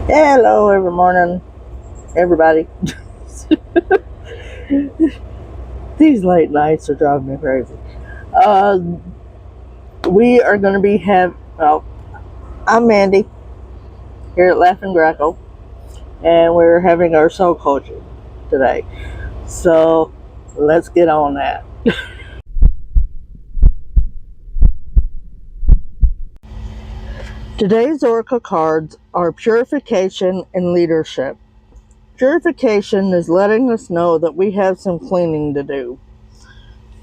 Hello, every morning, everybody. These late nights are driving me crazy. Uh, we are going to be well, I'm Mandy here at Laugh and Grackle, and we're having our soul coaching today. So let's get on that. Today's Oracle cards are purification and leadership. Purification is letting us know that we have some cleaning to do,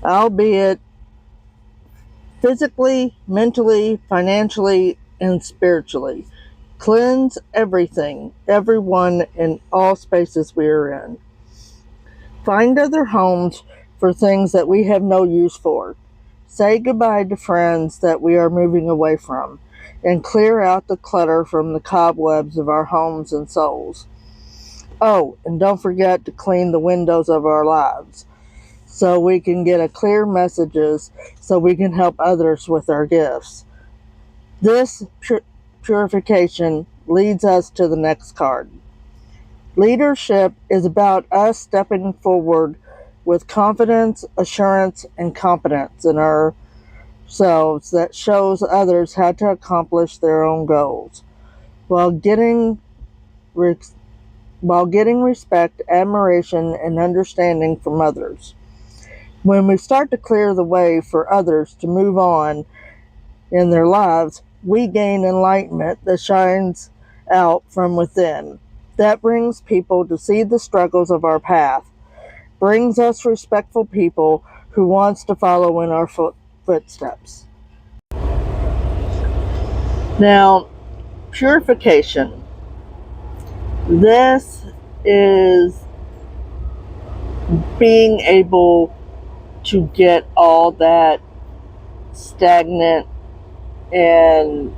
albeit physically, mentally, financially, and spiritually. Cleanse everything, everyone, in all spaces we are in. Find other homes for things that we have no use for. Say goodbye to friends that we are moving away from, and clear out the clutter from the cobwebs of our homes and souls. Oh, and don't forget to clean the windows of our lives so we can get a clear messages so we can help others with our gifts. This purification leads us to the next card. Leadership is about us stepping forward with confidence, assurance, and competence in ourselves that shows others how to accomplish their own goals while getting respect, admiration, and understanding from others. When we start to clear the way for others to move on in their lives, we gain enlightenment that shines out from within. That brings people to see the struggles of our path, brings us respectful people who wants to follow in our footsteps. Now, purification. This is being able to get all that stagnant and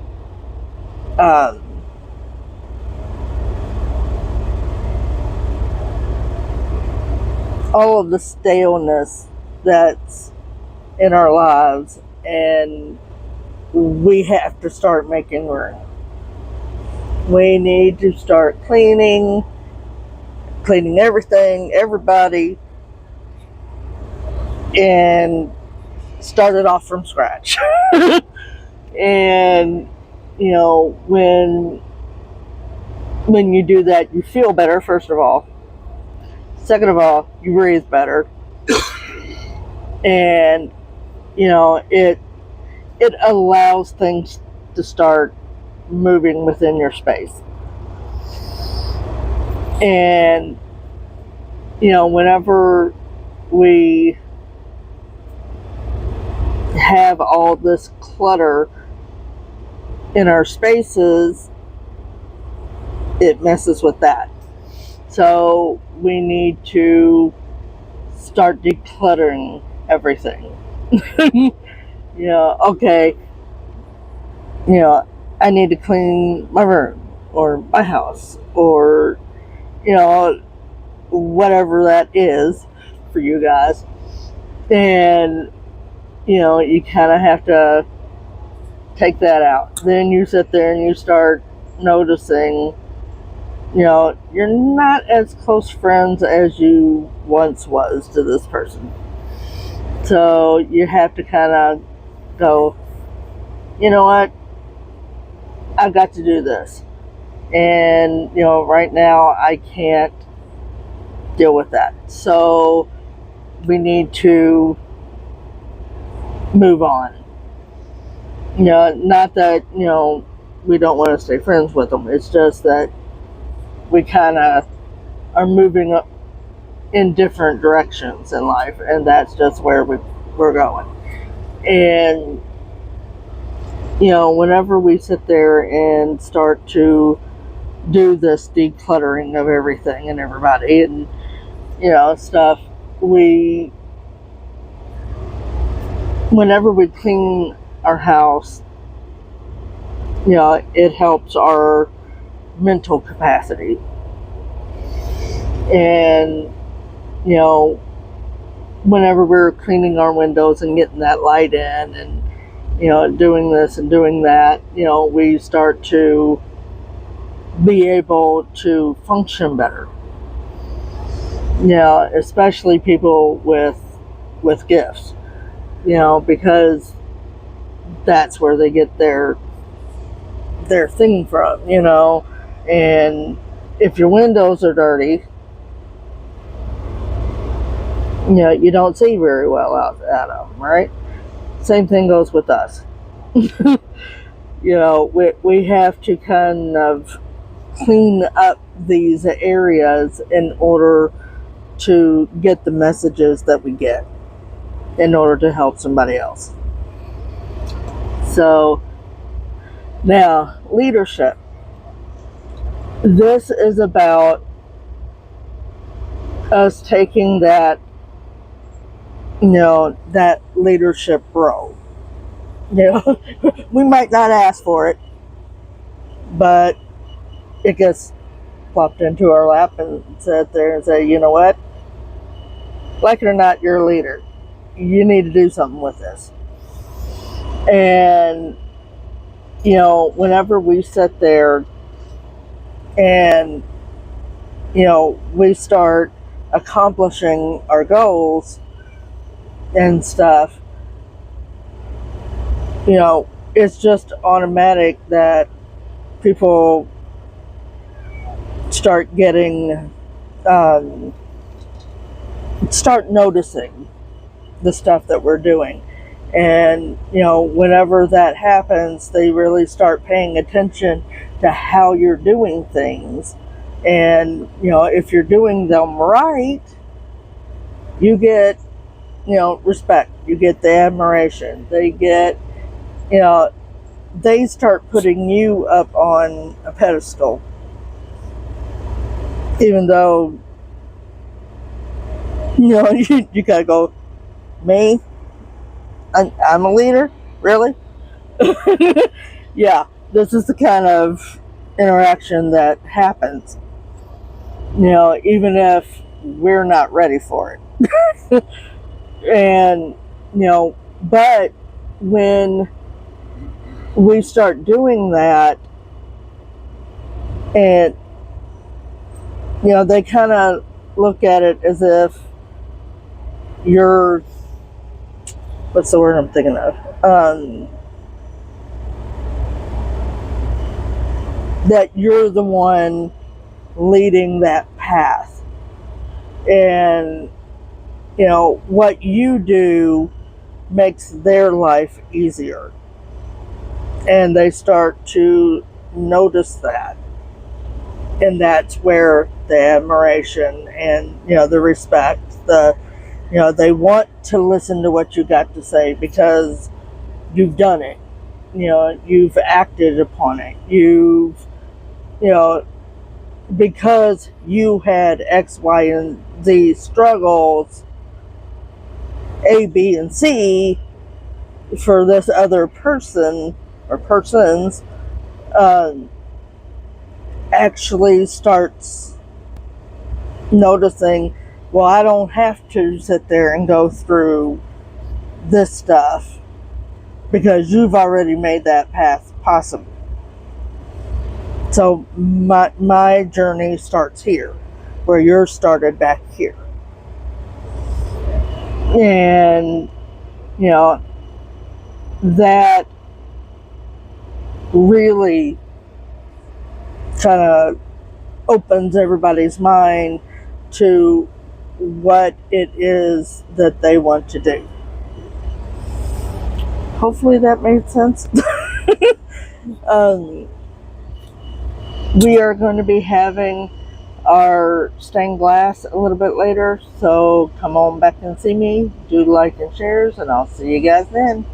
all of the staleness that's in our lives, and we have to start making room. We need to start cleaning everything, everybody, and start it off from scratch. And when you do that, you feel better, first of all. Second of all, you breathe better. And it allows things to start moving within your space. And whenever we have all this clutter in our spaces, it messes with that. So we need to start decluttering everything. Okay, I need to clean my room or my house or whatever that is for you guys. And you kind of have to take that out. Then you sit there and you start noticing you're not as close friends as you once was to this person. So you have to kind of go, you know what, I've got to do this. And right now I can't deal with that. So we need to move on. Not that we don't want to stay friends with them. It's just that we kind of are moving up in different directions in life, and that's just where we're going. And whenever we sit there and start to do this decluttering of everything and everybody and stuff, whenever we clean our house, it helps our mental capacity. And whenever we're cleaning our windows and getting that light in and doing this and doing that, we start to be able to function better. Especially people with gifts. Because that's where they get their thing from. And if your windows are dirty, you don't see very well out of them, right? Same thing goes with us. We have to kind of clean up these areas in order to get the messages that we get, in order to help somebody else. So now, leadership. This is about us taking that that leadership role. We might not ask for it, but it gets plopped into our lap and sit there and say, you know what? Like it or not, you're a leader. You need to do something with this. And, whenever we sit there and, we start accomplishing our goals and stuff, it's just automatic that people start getting, start noticing the stuff that we're doing. And, whenever that happens, they really start paying attention to how you're doing things. And, if you're doing them right, you get, respect. You get the admiration. They get, they start putting you up on a pedestal. Even though, you gotta go, me? I'm a leader? Really? Yeah, this is the kind of interaction that happens. Even if we're not ready for it. And, but when we start doing that, and, they kind of look at it as if you're, what's the word I'm thinking of? That you're the one leading that path. And, what you do makes their life easier. And they start to notice that. And that's where the admiration and, the respect, they want to listen to what you got to say because you've done it. You've acted upon it. Because you had X, Y, and Z struggles, A, B, and C, for this other person or persons, actually starts noticing, well, I don't have to sit there and go through this stuff because you've already made that path possible. So my journey starts here, where yours started back here. And, that really kind of opens everybody's mind to what it is that they want to do. Hopefully that made sense. We are going to be having our stained glass a little bit later, so come on back and see me. Do like and shares, and I'll see you guys then.